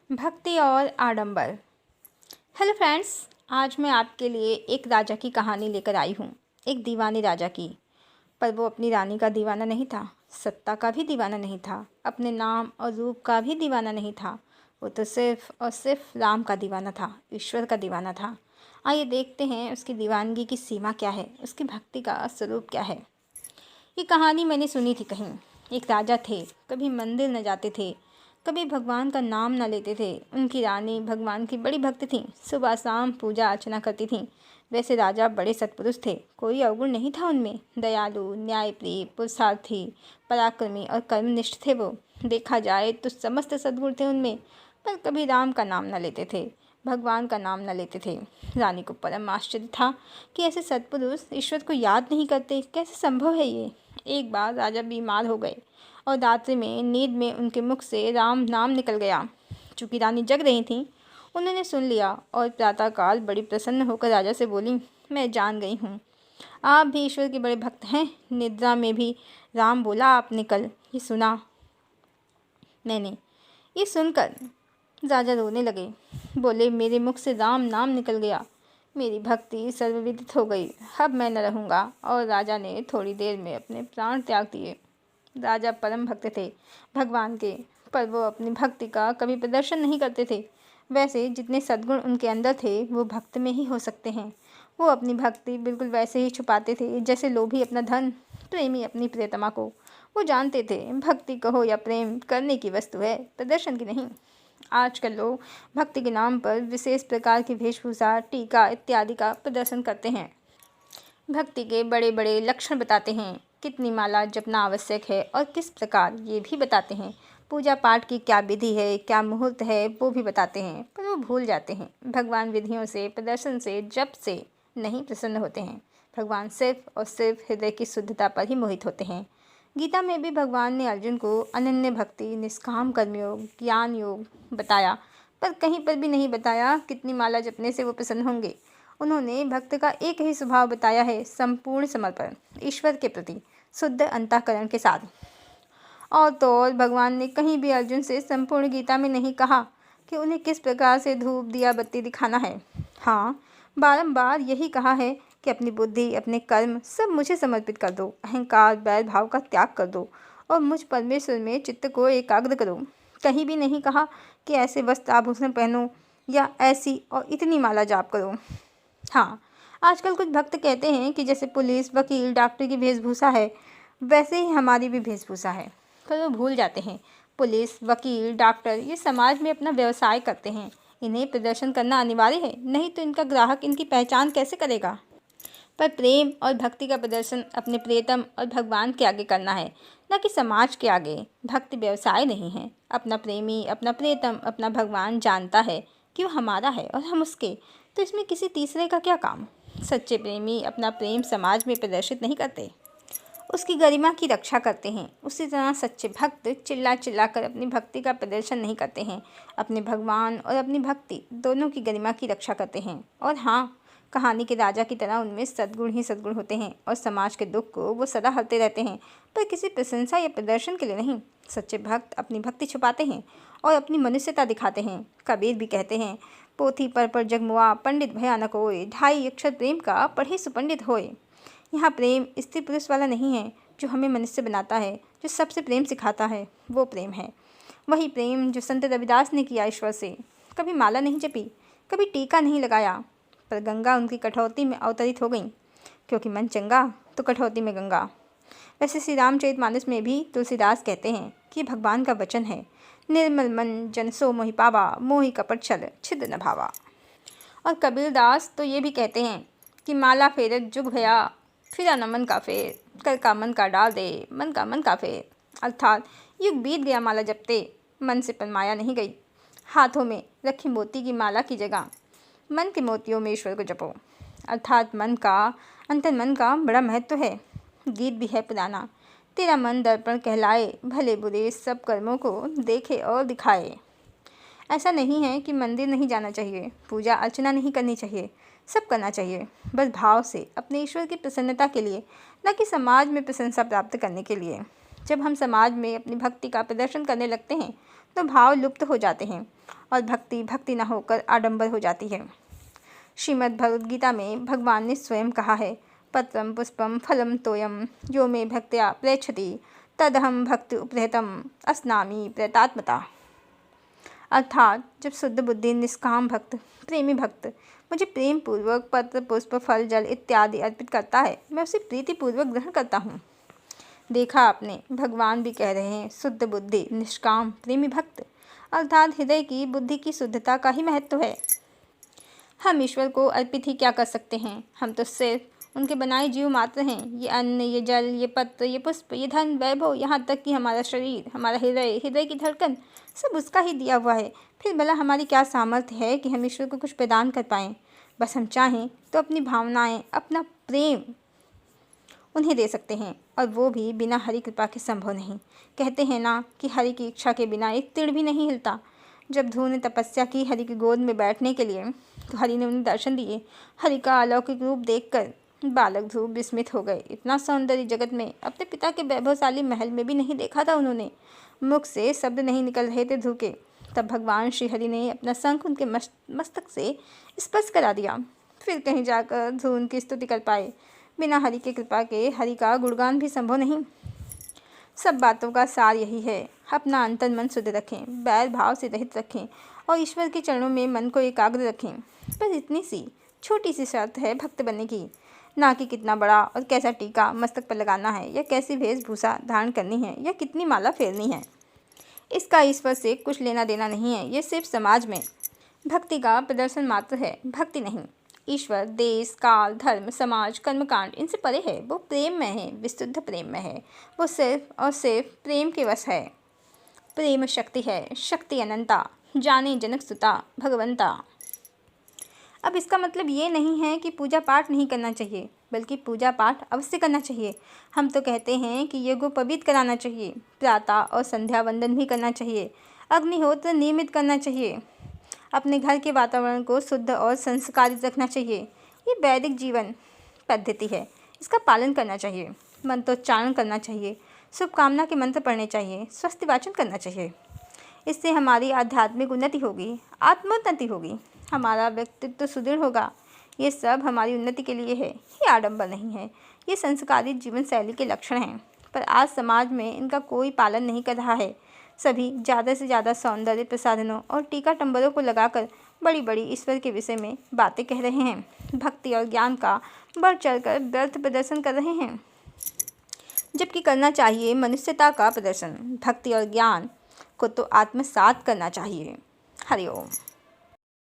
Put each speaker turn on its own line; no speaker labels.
भक्ति और आडंबर। Hello friends, आज मैं आपके लिए एक राजा की कहानी लेकर आई हूँ। एक दीवाने राजा की। पर वो अपनी रानी का दीवाना नहीं था, सत्ता का भी दीवाना नहीं था, अपने नाम और रूप का भी दीवाना नहीं था। वो तो सिर्फ और सिर्फ राम का दीवाना था, ईश्वर का दीवाना था। आइए देखते हैं उसकी दीवानगी की सीमा क्या है, उसकी भक्ति का स्वरूप क्या है। ये कहानी मैंने सुनी थी कहीं। एक राजा थे, कभी मंदिर न जाते थे, कभी भगवान का नाम न लेते थे। उनकी रानी भगवान की बड़ी भक्त थी, सुबह शाम पूजा अर्चना करती थीं। वैसे राजा बड़े सत्पुरुष थे, कोई अवगुण नहीं था उनमें। दयालु, न्यायप्रिय, पुरुषार्थी, पराक्रमी और कर्मनिष्ठ थे वो। देखा जाए तो समस्त सद्गुण थे उनमें। पर कभी राम का नाम न लेते थे, भगवान का नाम न लेते थे। रानी को परम आश्चर्य था कि ऐसे सत्पुरुष ईश्वर को याद नहीं करते, कैसे संभव है ये। एक बार राजा बीमार हो गए और रात्रि में नींद में उनके मुख से राम नाम निकल गया। चूँकि रानी जग रही थीं, उन्होंने सुन लिया और प्रातःकाल बड़ी प्रसन्न होकर राजा से बोली, मैं जान गई हूँ, आप भी ईश्वर के बड़े भक्त हैं। निद्रा में भी राम बोला आपने कल, ये सुना मैंने। ये सुनकर राजा रोने लगे, बोले मेरे मुख से राम नाम निकल गया, मेरी भक्ति सर्वविदित हो गई, अब मैं न रहूँगा। और राजा ने थोड़ी देर में अपने प्राण त्याग दिए। राजा परम भक्त थे भगवान के, पर वो अपनी भक्ति का कभी प्रदर्शन नहीं करते थे। वैसे जितने सद्गुण उनके अंदर थे वो भक्त में ही हो सकते हैं। वो अपनी भक्ति बिल्कुल वैसे ही छुपाते थे जैसे लोभी अपना धन, प्रेमी अपनी प्रियतमा को। वो जानते थे भक्ति कहो या प्रेम करने की वस्तु है, प्रदर्शन की नहीं। आजकल लोग भक्ति के नाम पर विशेष प्रकार की वेशभूषा, टीका इत्यादि का प्रदर्शन करते हैं। भक्ति के बड़े बड़े लक्षण बताते हैं, कितनी माला जपना आवश्यक है और किस प्रकार ये भी बताते हैं। पूजा पाठ की क्या विधि है, क्या मुहूर्त है, वो भी बताते हैं। पर वो भूल जाते हैं, भगवान विधियों से, प्रदर्शन से, जप से नहीं प्रसन्न होते हैं। भगवान सिर्फ और सिर्फ हृदय की शुद्धता पर ही मोहित होते हैं। गीता में भी भगवान ने अर्जुन को अनन्य भक्ति, निष्काम कर्मयोग, ज्ञान योग बताया, पर कहीं पर भी नहीं बताया कितनी माला जपने से वो प्रसन्न होंगे। उन्होंने भक्त का एक ही स्वभाव बताया है, संपूर्ण समर्पण ईश्वर के प्रति, शुद्ध अंतःकरण के साथ। और तो और भगवान ने कहीं भी अर्जुन से संपूर्ण गीता में नहीं कहा कि उन्हें किस प्रकार से धूप दिया बत्ती दिखाना है। हाँ, बारंबार यही कहा है कि अपनी बुद्धि, अपने कर्म सब मुझे समर्पित कर दो, अहंकार बैर भाव का त्याग कर दो और मुझ परमेश्वर में चित्त को एकाग्र करो। कहीं भी नहीं कहा कि ऐसे वस्त्र आभूषण पहनो या ऐसी और इतनी माला जाप करो। हाँ, आजकल कुछ भक्त कहते हैं कि जैसे पुलिस, वकील, डॉक्टर की वेशभूषा है, वैसे ही हमारी भी वेशभूषा है। पर वो भूल जाते हैं, पुलिस, वकील, डॉक्टर ये समाज में अपना व्यवसाय करते हैं। इन्हें प्रदर्शन करना अनिवार्य है, नहीं तो इनका ग्राहक इनकी पहचान कैसे करेगा। पर प्रेम और भक्ति का प्रदर्शन अपने प्रियतम और भगवान के आगे करना है, न कि समाज के आगे। भक्ति व्यवसाय नहीं है। अपना प्रेमी, अपना प्रियतम, अपना भगवान जानता है कि वो हमारा है और हम उसके, तो इसमें किसी तीसरे का क्या काम। सच्चे प्रेमी अपना प्रेम समाज में प्रदर्शित नहीं करते, उसकी गरिमा की रक्षा करते हैं। उसी तरह सच्चे भक्त चिल्ला चिल्ला कर अपनी भक्ति का प्रदर्शन नहीं करते हैं, अपने भगवान और अपनी भक्ति दोनों की गरिमा की रक्षा करते हैं। और हाँ, कहानी के राजा की तरह उनमें सद्गुण ही सद्गुण होते हैं और समाज के दुख को वो सदा हरते रहते हैं, पर किसी प्रशंसा या प्रदर्शन के लिए नहीं। सच्चे भक्त अपनी भक्ति छुपाते हैं और अपनी मनुष्यता दिखाते हैं। कबीर भी कहते हैं, पोथी पर जगमुआ पंडित भयानक होए, ढाई अक्षर प्रेम का पढ़े सुपंडित होए। यहाँ प्रेम स्त्री पुरुष वाला नहीं है जो हमें मनुष्य बनाता है, जो सबसे प्रेम सिखाता है, वो प्रेम है। वही प्रेम जो संत रविदास ने किया ईश्वर से। कभी माला नहीं जपी, कभी टीका नहीं लगाया, पर गंगा उनकी कठौती में अवतरित हो गई, क्योंकि मन चंगा तो कठौती में गंगा। वैसे श्री रामचरितमानस में भी तुलसीदास कहते हैं कि भगवान का वचन है, निर्मल मन जन सो मोहि पावा, मोहि कपट छल छिद्र न भावा। और कबीरदास तो ये भी कहते हैं कि माला फेरत जुग भया, फिरा न मन का फेर, कर का मन का डाल दे, मन का मन का फेर। अर्थात युग बीत गया माला जपते, मन से पर माया नहीं गई। हाथों में रखी मोती की माला की जगह मन के मोतियों में ईश्वर को जपो। अर्थात मन का, अंतर मन का बड़ा महत्व है। गीत भी है पुराना, तेरा मन दर्पण कहलाए, भले बुरे सब कर्मों को देखे और दिखाए। ऐसा नहीं है कि मंदिर नहीं जाना चाहिए, पूजा अर्चना नहीं करनी चाहिए, सब करना चाहिए, बस भाव से, अपने ईश्वर की प्रसन्नता के लिए, न कि समाज में प्रशंसा प्राप्त करने के लिए। जब हम समाज में अपनी भक्ति का प्रदर्शन करने लगते हैं तो भाव लुप्त हो जाते हैं और भक्ति भक्ति न होकर आडंबर हो जाती है। श्रीमद् भगवद गीता में भगवान ने स्वयं कहा है, पत्रम पुष्पम फलम तोयम यो मे भक्त्या प्रेक्षति तदहम भक्ति उपहृतम अस्नामी प्रतात्मता। अर्थात जब शुद्ध बुद्धि निष्काम भक्त प्रेमी भक्त मुझे प्रेम पूर्वक पत्र पुष्प फल जल इत्यादि अर्पित करता है, मैं उसे प्रीतिपूर्वक ग्रहण करता हूँ। देखा आपने, भगवान भी कह रहे हैं शुद्ध बुद्धि निष्काम प्रेमी भक्त, अर्थात हृदय की बुद्धि की शुद्धता का ही महत्व है। हम ईश्वर को अर्पित ही क्या कर सकते हैं, हम तो सिर्फ उनके बनाए जीव मात्र हैं। ये अन्न, ये जल, ये पत्र, ये पुष्प, ये धन वैभव, यहाँ तक कि हमारा शरीर, हमारा हृदय, हृदय की धड़कन सब उसका ही दिया हुआ है। फिर भला हमारी क्या सामर्थ्य है कि हम ईश्वर को कुछ प्रदान कर पाएँ। बस हम चाहें तो अपनी भावनाएं, अपना प्रेम उन्हें दे सकते हैं, और वो भी बिना हरि कृपा के संभव नहीं। कहते हैं ना कि हरि की इच्छा के बिना एक तिल भी नहीं हिलता। जब ध्रुव ने तपस्या की हरि की गोद में बैठने के लिए, तो हरि ने उन्हें दर्शन दिए। हरि का अलौकिक रूप देखकर बालक ध्रुव विस्मित हो गए। इतना सौंदर्य जगत में अपने पिता के वैभवशाली महल में भी नहीं देखा था उन्होंने। मुख से शब्द नहीं निकल रहे थे ध्रुव के। तब भगवान श्री हरि ने अपना शंख उनके मस्तक से स्पर्श करा दिया। फिर कहीं जाकर ध्रुव उनकी स्तुति कर पाए। बिना हरि की कृपा के हरि का गुणगान भी संभव नहीं। सब बातों का सार यही है, अपना अंतन मन शुद्ध रखें, बैर भाव से रहित रखें और ईश्वर के चरणों में मन को एकाग्र रखें। बस इतनी सी छोटी सी शर्त है भक्त बनने की, ना कि कितना बड़ा और कैसा टीका मस्तक पर लगाना है, या कैसी वेशभूषा धारण करनी है, या कितनी माला फेरनी है। इसका ईश्वर से कुछ लेना देना नहीं है। ये सिर्फ समाज में भक्ति का प्रदर्शन मात्र है, भक्ति नहीं। ईश्वर देश काल धर्म समाज कर्मकांड इनसे परे है। वो प्रेम में है, विशुद्ध प्रेम में है। वो सिर्फ और सिर्फ प्रेम के वश है। प्रेम शक्ति है, शक्ति अनंता, जाने जनक सुता भगवंता। अब इसका मतलब ये नहीं है कि पूजा पाठ नहीं करना चाहिए, बल्कि पूजा पाठ अवश्य करना चाहिए। हम तो कहते हैं कि यज्ञोपवीत कराना चाहिए, प्रातः और संध्या वंदन भी करना चाहिए, अग्निहोत्र नियमित करना चाहिए, अपने घर के वातावरण को शुद्ध और संस्कारित रखना चाहिए। ये वैदिक जीवन पद्धति है, इसका पालन करना चाहिए। मंत्रोच्चारण करना चाहिए, शुभकामना के मंत्र पढ़ने चाहिए, स्वस्ति वाचन करना चाहिए। इससे हमारी आध्यात्मिक उन्नति होगी, आत्मोन्नति होगी, हमारा व्यक्तित्व सुदृढ़ होगा। ये सब हमारी उन्नति के लिए है, ये आडंबर नहीं है। ये संस्कारित जीवन शैली के लक्षण हैं, पर आज समाज में इनका कोई पालन नहीं कर रहा है। सभी ज़्यादा से ज़्यादा सौंदर्य प्रसाधनों और टीका टंबरों को लगाकर बड़ी बड़ी ईश्वर के विषय में बातें कह रहे हैं। भक्ति और ज्ञान का बढ़ चढ़कर व्यर्थ प्रदर्शन कर रहे हैं, जबकि करना चाहिए मनुष्यता का प्रदर्शन। भक्ति और ज्ञान को तो आत्मसात करना चाहिए। हरि ओम।